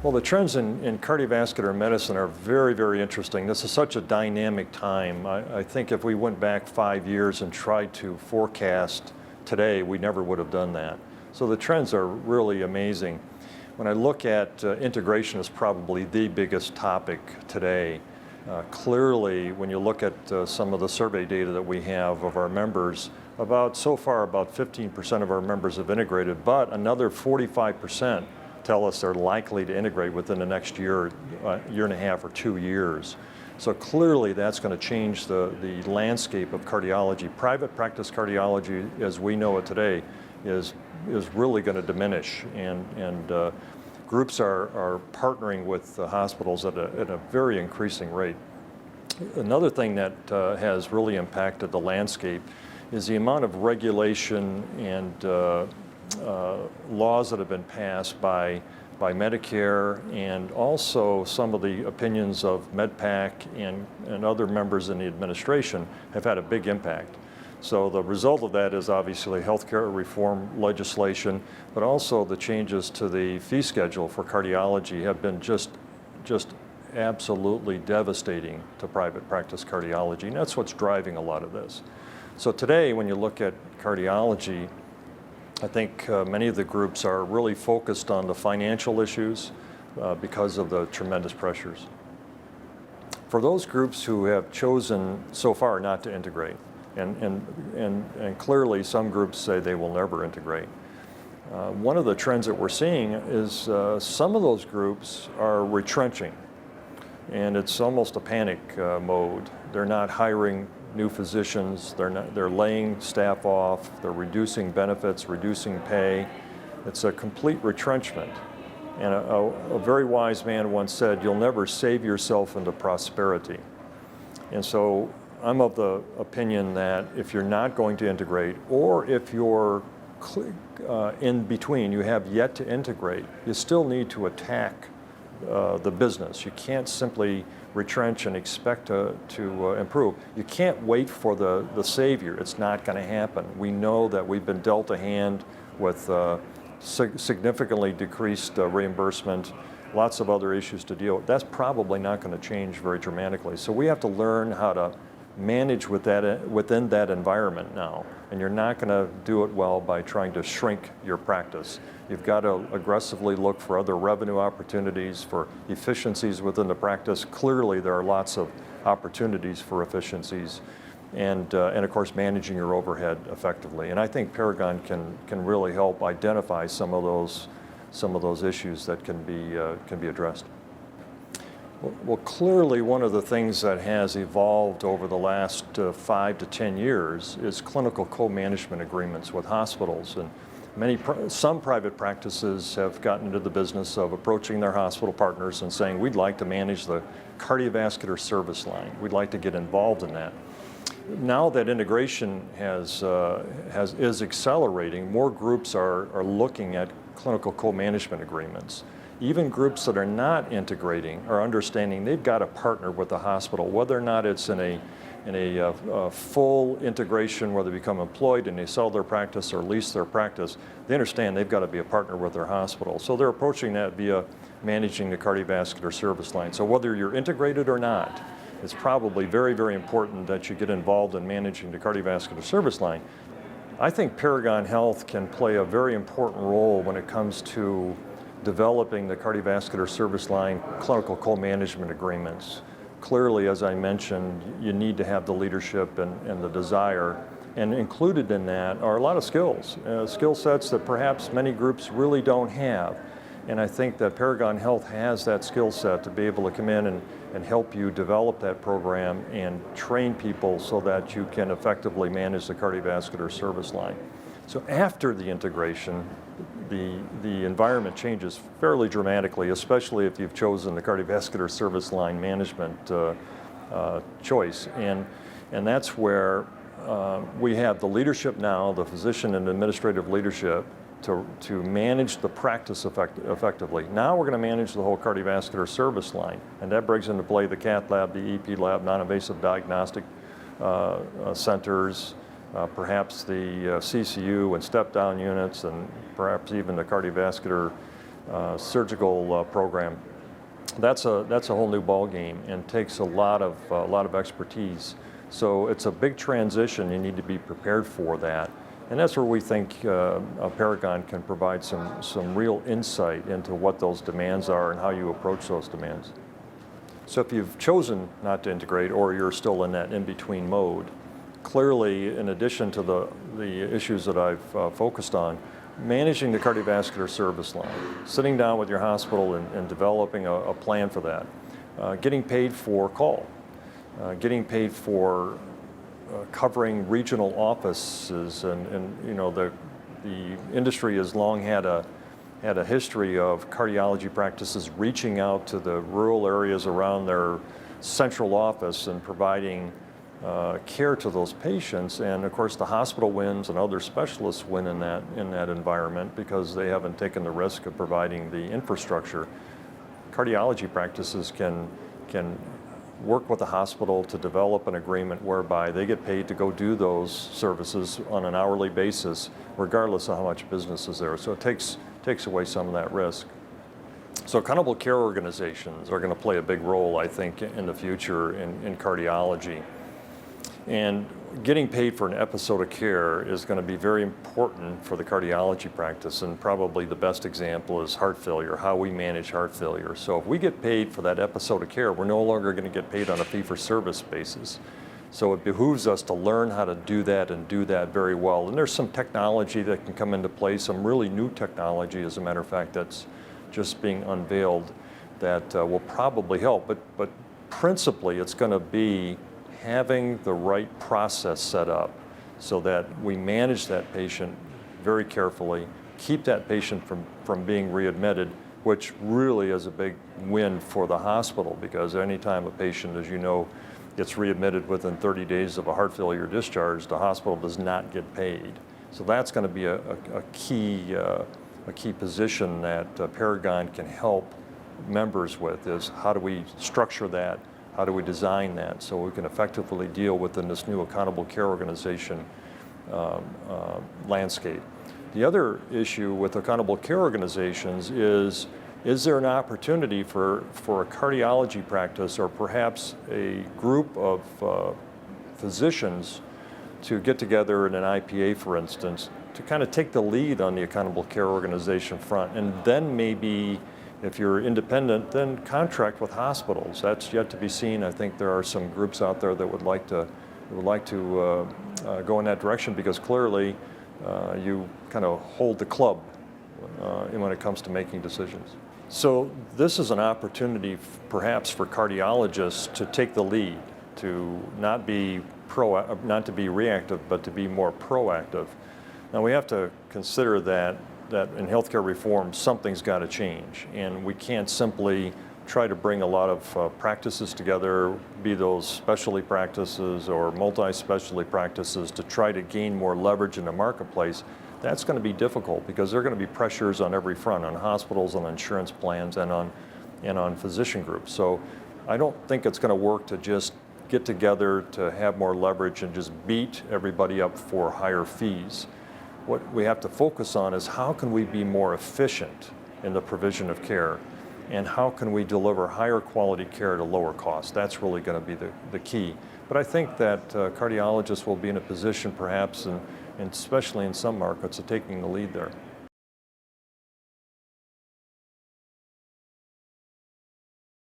Well, the trends in cardiovascular medicine are very, very interesting. This is such a dynamic time. I think if we went back 5 years and tried to forecast today, we never would have done that. So the trends are really amazing. When I look at integration is probably the biggest topic today. Clearly, when you look at some of the survey data that we have of our members, so far about 15% of our members have integrated, but another 45% tell us they're likely to integrate within the next year and a half or 2 years. So clearly that's going to change the landscape of cardiology. Private practice cardiology, as we know it today, is really going to diminish, and groups are partnering with the hospitals at a very increasing rate. Another thing that has really impacted the landscape is the amount of regulation and laws that have been passed by Medicare, and also some of the opinions of MedPAC and other members in the administration have had a big impact. So the result of that is obviously healthcare reform legislation, but also the changes to the fee schedule for cardiology have been just absolutely devastating to private practice cardiology, and that's what's driving a lot of this. So today, when you look at cardiology, I think many of the groups are really focused on the financial issues because of the tremendous pressures. For those groups who have chosen so far not to integrate, and clearly some groups say they will never integrate, one of the trends that we're seeing is some of those groups are retrenching, and it's almost a panic mode. They're not hiring new physicians, they're laying staff off, they're reducing benefits, reducing pay. It's a complete retrenchment. And a very wise man once said, "You'll never save yourself into prosperity." And so I'm of the opinion that if you're not going to integrate, or if you're in between, you have yet to integrate, you still need to attack the business. You can't simply retrench and expect to improve. You can't wait for the savior. It's not going to happen. We know that we've been dealt a hand with significantly decreased reimbursement, lots of other issues to deal with. That's probably not going to change very dramatically. So we have to learn how to manage within that environment now. And you're not going to do it well by trying to shrink your practice. You've got to aggressively look for other revenue opportunities, for efficiencies within the practice. Clearly, there are lots of opportunities for efficiencies, and of course, managing your overhead effectively. And I think Paragon can really help identify some of those issues that can be addressed. Well, clearly, one of the things that has evolved over the last 5 to 10 years is clinical co-management agreements with hospitals. And some private practices have gotten into the business of approaching their hospital partners and saying, "We'd like to manage the cardiovascular service line. We'd like to get involved in that." Now that integration is accelerating, more groups are looking at clinical co-management agreements. Even groups that are not integrating are understanding they've got to partner with the hospital, whether or not it's in a full integration where they become employed and they sell their practice or lease their practice. They understand they've got to be a partner with their hospital. So they're approaching that via managing the cardiovascular service line. So whether you're integrated or not, it's probably very, very important that you get involved in managing the cardiovascular service line. I think Paragon Health can play a very important role when it comes to developing the cardiovascular service line clinical co-management agreements. Clearly, as I mentioned, you need to have the leadership and the desire, and included in that are a lot of skills, skill sets that perhaps many groups really don't have. And I think that Paragon Health has that skill set to be able to come in and help you develop that program and train people so that you can effectively manage the cardiovascular service line. So after the integration, the environment changes fairly dramatically, especially if you've chosen the cardiovascular service line management choice. And that's where we have the leadership now, the physician and administrative leadership, to manage the practice effectively. Now we're going to manage the whole cardiovascular service line, and that brings into play the cath lab, the EP lab, non-invasive diagnostic centers, perhaps the CCU and step-down units, and perhaps even the cardiovascular surgical program. That's a whole new ball game and takes a lot of expertise. So it's a big transition. You need to be prepared for that, and that's where we think Paragon can provide some real insight into what those demands are and how you approach those demands. So if you've chosen not to integrate, or you're still in that in-between mode, clearly, in addition to the issues that I've focused on, managing the cardiovascular service line, sitting down with your hospital and developing a plan for that, getting paid for call, getting paid for covering regional offices, and you know, the industry has long had a history of cardiology practices reaching out to the rural areas around their central office and providing care to those patients. And of course the hospital wins and other specialists win in that environment because they haven't taken the risk of providing the infrastructure. Cardiology practices can work with the hospital to develop an agreement whereby they get paid to go do those services on an hourly basis regardless of how much business is there. So it takes away some of that risk. So accountable care organizations are going to play a big role, I think, in the future in cardiology. And getting paid for an episode of care is going to be very important for the cardiology practice, and probably the best example is heart failure, how we manage heart failure. So if we get paid for that episode of care, we're no longer going to get paid on a fee-for-service basis. So it behooves us to learn how to do that and do that very well. And there's some technology that can come into play, some really new technology, as a matter of fact, that's just being unveiled that will probably help. But principally, it's going to be having the right process set up so that we manage that patient very carefully, keep that patient from being readmitted, which really is a big win for the hospital, because anytime a patient, as you know, gets readmitted within 30 days of a heart failure discharge, the hospital does not get paid. So that's going to be a key position that Paragon can help members with, is how do we structure that? How do we design that so we can effectively deal within this new accountable care organization landscape? The other issue with accountable care organizations is there an opportunity for a cardiology practice, or perhaps a group of physicians, to get together in an IPA, for instance, to kind of take the lead on the accountable care organization front, and then maybe, if you're independent, then contract with hospitals. That's yet to be seen. I think there are some groups out there that would like to go in that direction, because clearly you kind of hold the club when it comes to making decisions. So this is an opportunity perhaps for cardiologists to take the lead, to not to be reactive, but to be more proactive. Now we have to consider that in healthcare reform, something's got to change, and we can't simply try to bring a lot of practices together, be those specialty practices or multi-specialty practices, to try to gain more leverage in the marketplace. That's going to be difficult, because there are going to be pressures on every front, on hospitals, on insurance plans, and on physician groups. So I don't think it's going to work to just get together to have more leverage and just beat everybody up for higher fees. What we have to focus on is how can we be more efficient in the provision of care, and how can we deliver higher quality care at a lower cost. That's really going to be the key. But I think that cardiologists will be in a position, perhaps, and especially in some markets, of taking the lead there.